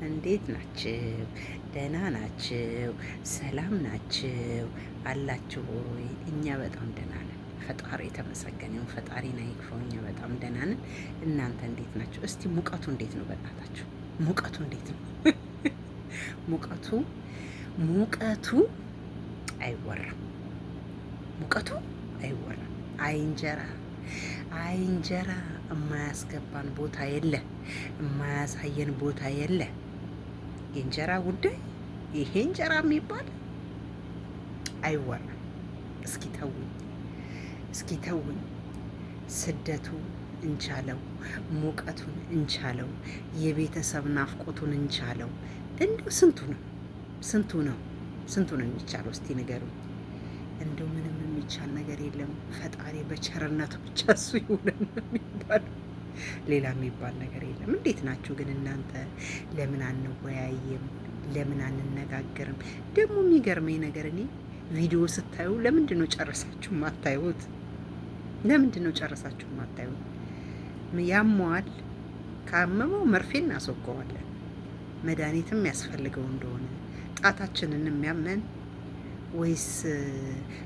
እንዴት ናችሁ? ደህና ናችሁ? ሰላም ናችሁ አላችሁ ወይ? እኛ በጣም ደህና ነን። ፈጣሪ የተመሰገነው ፈጣሪን አይክፈው። እኛ በጣም ደህና ነን። እናንተ እንዴት ናችሁ? እስቲ ሙቀቱ እንዴት ነው? በእናታችሁ ሙቀቱ እንዴት ነው? ሙቀቱ ሙቀቱ አይወራም። ሙቀቱ አይወራም። አይንጀራ አይንጀራ የማያስገባን ቦታ የለ፣ የማያሳየን ቦታ የለ። የእንጀራ ጉዳይ ይሄ እንጀራ የሚባል አይወራም። እስኪ ተውኝ፣ እስኪ ተውኝ። ስደቱ እንቻለው፣ ሙቀቱን እንቻለው፣ የቤተሰብ ናፍቆቱን እንቻለው። እንዲሁ ስንቱ ነው የሚቻለው? እስቲ ንገሩኝ። እንደው ምንም የሚቻል ነገር የለም። ፈጣሪ በቸርነቱ ብቻ እሱ ይሁንን የሚባለው፣ ሌላ የሚባል ነገር የለም። እንዴት ናችሁ ግን እናንተ? ለምን አንወያይም? ለምን አንነጋገርም? ደግሞ የሚገርመኝ ነገር እኔ ቪዲዮ ስታዩ ለምንድን ነው ጨረሳችሁ ማታዩት? ለምንድን ነው ጨረሳችሁ ማታዩት? ያመዋል። ካመመው መርፌ እናስወገዋለን። መድኃኒትም ያስፈልገው እንደሆነ ጣታችንን የሚያመን ወይስ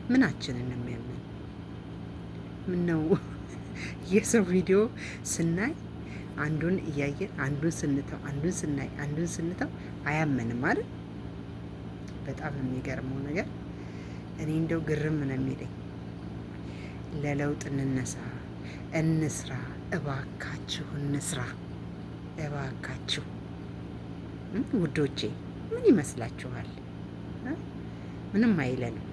ምናችንን የሚያመን? ምን ነው የሰው ቪዲዮ ስናይ አንዱን እያየን አንዱን ስንተው አንዱን ስናይ አንዱን ስንተው አያመንም አይደል? በጣም የሚገርመው ነገር እኔ እንደው ግርም ነው የሚለኝ። ለለውጥ እንነሳ፣ እንስራ፣ እባካችሁ እንስራ፣ እባካችሁ ውዶቼ። ምን ይመስላችኋል? ምንም አይለንም።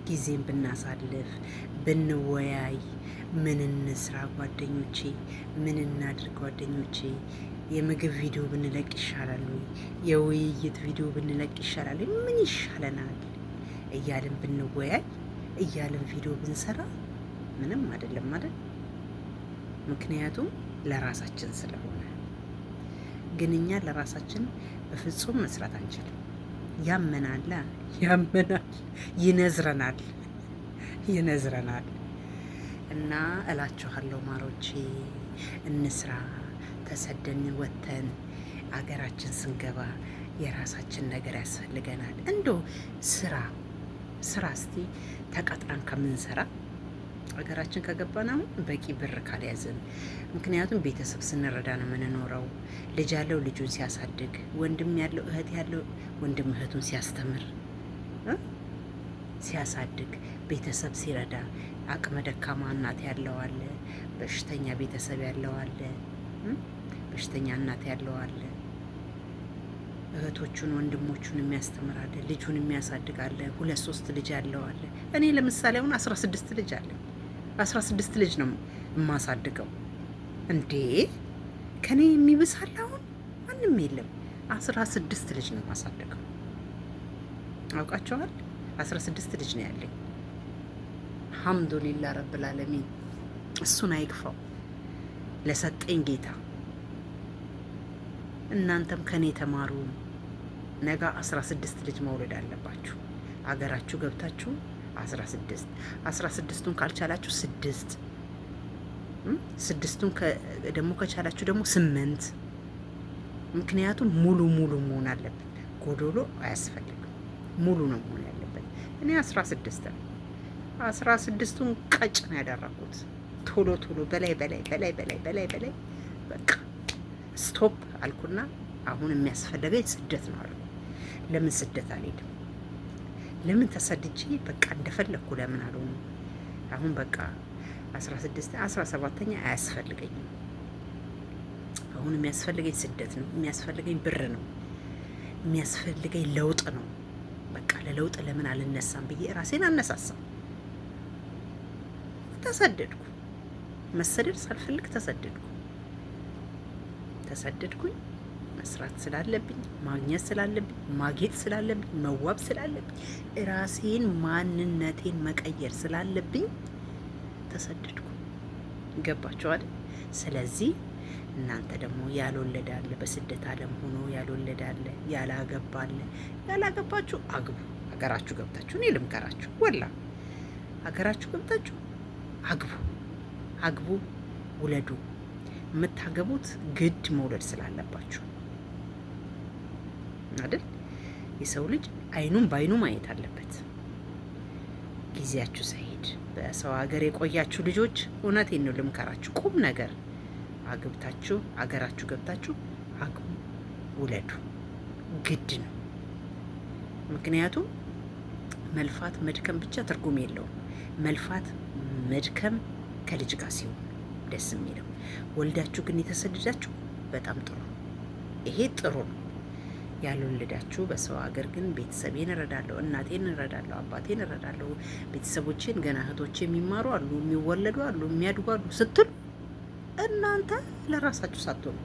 ጊዜን ብናሳልፍ ብንወያይ፣ ምን እንስራ ጓደኞቼ፣ ምን እናድርግ ጓደኞቼ? የምግብ ቪዲዮ ብንለቅ ይሻላል ወይ? የውይይት ቪዲዮ ብንለቅ ይሻላል? ምን ይሻለናል እያልን ብንወያይ፣ እያልን ቪዲዮ ብንሰራ ምንም አይደለም አይደል? ምክንያቱም ለራሳችን ስለሆነ። ግን እኛ ለራሳችን በፍጹም መስራት አንችልም። ያመናል፣ ይነዝረናል። እና እላችኋለሁ ማሮቼ፣ እንስራ። ተሰደን ወተን አገራችን ስንገባ የራሳችን ነገር ያስፈልገናል። እንደው ስራ እስቲ ተቀጥረን ከምንሰራ ሀገራችን ከገባን አሁን በቂ ብር ካልያዝን፣ ምክንያቱም ቤተሰብ ስንረዳ ነው የምንኖረው። ልጅ ያለው ልጁን ሲያሳድግ፣ ወንድም ያለው እህት ያለው ወንድም እህቱን ሲያስተምር ሲያሳድግ፣ ቤተሰብ ሲረዳ፣ አቅመ ደካማ እናት ያለው አለ፣ በሽተኛ ቤተሰብ ያለው አለ፣ በሽተኛ እናት ያለው አለ፣ እህቶቹን ወንድሞቹን የሚያስተምር አለ፣ ልጁን የሚያሳድግ አለ፣ 2-3 ልጅ ያለው አለ። እኔ ለምሳሌ አሁን 16 ልጅ አለ። 16 ልጅ ነው የማሳድገው። እንዴ ከኔ የሚብሳል አሁን ማንም የለም። 16 ልጅ ነው የማሳድገው። አውቃቸዋል። 16 ልጅ ነው ያለኝ። አልሐምዱሊላህ ረብል ዓለሚን። እሱን አይክፋው ለሰጠኝ ጌታ። እናንተም ከኔ ተማሩ። ነገ 16 ልጅ መውለድ አለባችሁ። አገራችሁ ገብታችሁ 16ቱን ካልቻላችሁ 6ቱን ደግሞ ከቻላችሁ ደግሞ 8። ምክንያቱም ሙሉ መሆን አለበት። ጎዶሎ አያስፈልግም። ሙሉ ነው መሆን ያለበት። እኔ 16 ነው። 16ቱን ቀጭ ነው ያደረኩት። ቶሎ በላይ በቃ ስቶፕ አልኩና አሁን የሚያስፈልገኝ ስደት ነው አልኩ። ለምን ስደት አልሄድም? ለምን ተሰድጄ በቃ እንደፈለግኩ ለምን አልሆንም? አሁን በቃ 17ኛ አያስፈልገኝም። አሁን የሚያስፈልገኝ ስደት ነው። የሚያስፈልገኝ ብር ነው። የሚያስፈልገኝ ለውጥ ነው። በቃ ለለውጥ ለምን አልነሳም ብዬ ራሴን አነሳሳም። ተሰደድኩ። መሰደድ ሳልፈልግ ተሰደድኩኝ። መስራት ስላለብኝ፣ ማግኘት ስላለብኝ፣ ማጌጥ ስላለብኝ፣ መዋብ ስላለብኝ፣ ራሴን ማንነቴን መቀየር ስላለብኝ ተሰደድኩ። ገባችሁ አይደል? ስለዚህ እናንተ ደግሞ ያልወለደ አለ፣ በስደት ዓለም ሆኖ ያልወለደ አለ፣ ያላገባ አለ። ያላገባችሁ አግቡ። ሀገራችሁ ገብታችሁ እኔ ልምከራችሁ፣ ወላ ሀገራችሁ ገብታችሁ አግቡ፣ ውለዱ። የምታገቡት ግድ መውለድ ስላለባችሁ አይደል? የሰው ልጅ አይኑን በአይኑ ማየት አለበት። ጊዜያችሁ ሳይሄድ በሰው ሀገር የቆያችሁ ልጆች እውነቴን ነው ልምከራችሁ፣ ቁም ነገር አግብታችሁ አገራችሁ ገብታችሁ አግቡ፣ ውለዱ። ግድ ነው። ምክንያቱም መልፋት መድከም ብቻ ትርጉም የለውም። መልፋት መድከም ከልጅ ጋር ሲሆን ደስ የሚለው። ወልዳችሁ ግን የተሰደዳችሁ በጣም ጥሩ፣ ይሄ ጥሩ ነው። ያልወለዳችሁ በሰው ሀገር ግን ቤተሰቤን እረዳለሁ፣ እናቴን እረዳለሁ፣ አባቴን እረዳለሁ፣ ቤተሰቦቼን ገና እህቶቼ የሚማሩ አሉ፣ የሚወለዱ አሉ፣ የሚያድጉ አሉ ስትሉ እናንተ ለራሳችሁ ሳትሆኑ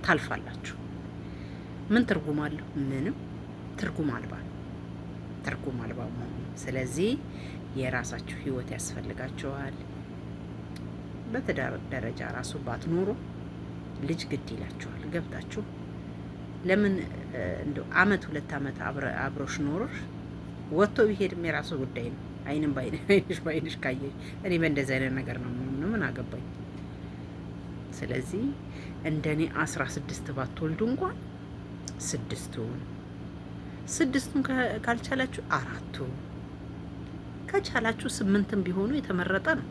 ታልፋላችሁ። ምን ትርጉም አለው? ምንም ትርጉም አልባ ትርጉም አልባ መሆኑ። ስለዚህ የራሳችሁ ህይወት ያስፈልጋችኋል። በትዳር ደረጃ ራሱ ባትኖሩ ልጅ ግድ ይላችኋል። ገብታችሁ ለምን እንደው አመት 2 አመት አብሮሽ ኖሮሽ ወጥቶ ቢሄድም የራሱ ጉዳይ ነው። አይንም ባይንሽ ካየሽ እኔ በእንደዚህ አይነት ነገር ነው ምን አገባኝ። ስለዚህ እንደኔ 16 ባትወልዱ እንኳን 6ቱን ካልቻላችሁ 4ቱ ከቻላችሁ 8ም ቢሆኑ የተመረጠ ነው።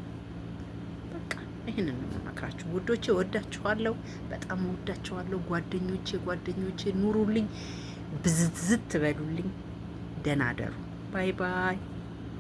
በቃ ይሄንን ነው የምመክራችሁ ውዶቼ። ወዳችኋለሁ፣ በጣም ወዳችኋለሁ። ጓደኞቼ ኑሩልኝ፣ ብዝት በሉልኝ። ደህና አደሩ። ባይ ባይ።